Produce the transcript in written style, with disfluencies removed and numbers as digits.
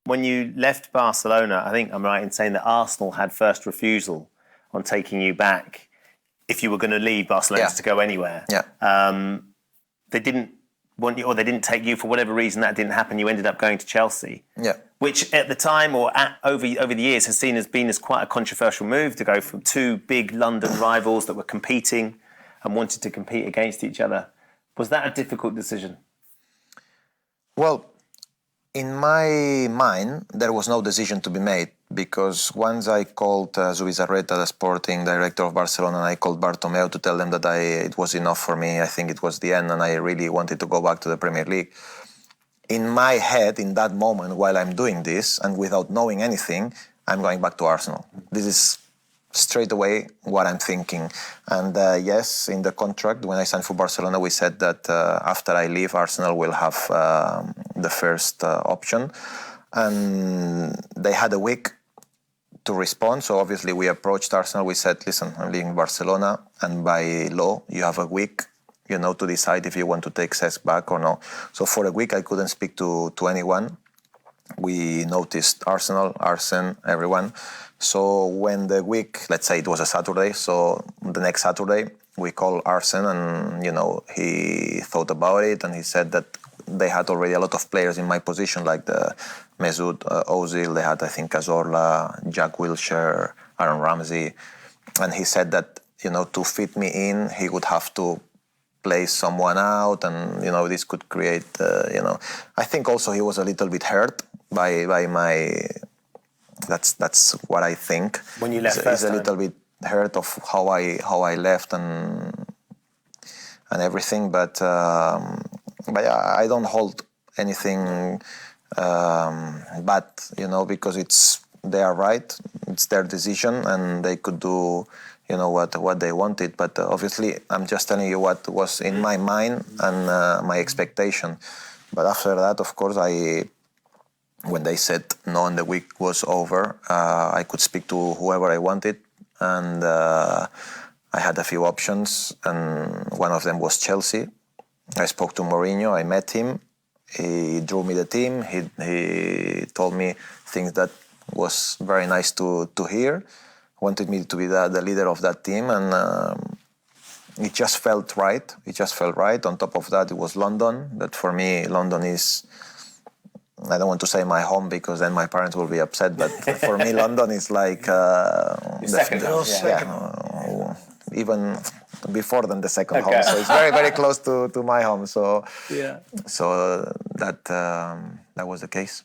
when you left Barcelona, I think I'm right in saying that Arsenal had first refusal on taking you back if you were going to leave Barcelona to go anywhere. Yeah. They didn't want you, or they didn't take you for whatever reason. That didn't happen. You ended up going to Chelsea. Yeah. Which at the time or over the years has seen as being as quite a controversial move to go from two big London rivals that were competing and wanted to compete against each other. Was that a difficult decision? Well, in my mind, there was no decision to be made because once I called Zubizarreta, the sporting director of Barcelona, and I called Bartomeu to tell them that it was enough for me. I think it was the end and I really wanted to go back to the Premier League. In my head, in that moment, while I'm doing this and without knowing anything, I'm going back to Arsenal. This is straight away what I'm thinking. And yes, in the contract, when I signed for Barcelona, we said that after I leave, Arsenal will have the first option. And they had a week to respond. So obviously we approached Arsenal. We said, listen, I'm leaving Barcelona. And by law, you have a week to decide if you want to take Cesc back or no. So for a week, I couldn't speak to anyone. We noticed Arsenal, Arsene, everyone. So when the week, let's say it was a Saturday, so the next Saturday, we called Arsene and, he thought about it and he said that they had already a lot of players in my position, like the Mesut Ozil, they had, I think, Cazorla, Jack Wilshere, Aaron Ramsey. And he said that, to fit me in, he would have to play someone out and, this could create, I think also he was a little bit hurt by my, that's what I think. When you left He's a little bit hurt of how I left and everything, but yeah, I don't hold anything bad, because they are right, it's their decision and they could do what they wanted, but obviously I'm just telling you what was in my mind and my expectation. But after that, of course, when they said no and the week was over, I could speak to whoever I wanted, and I had a few options, and one of them was Chelsea. I spoke to Mourinho, I met him, he drew me the team, he told me things that was very nice to hear. Wanted me to be the leader of that team, and it just felt right. It just felt right. On top of that, it was London. That for me, London is, I don't want to say my home because then my parents will be upset, but for me, London is like second home. Even before than the second home. So it's very, very close to my home. So, yeah. So that was the case.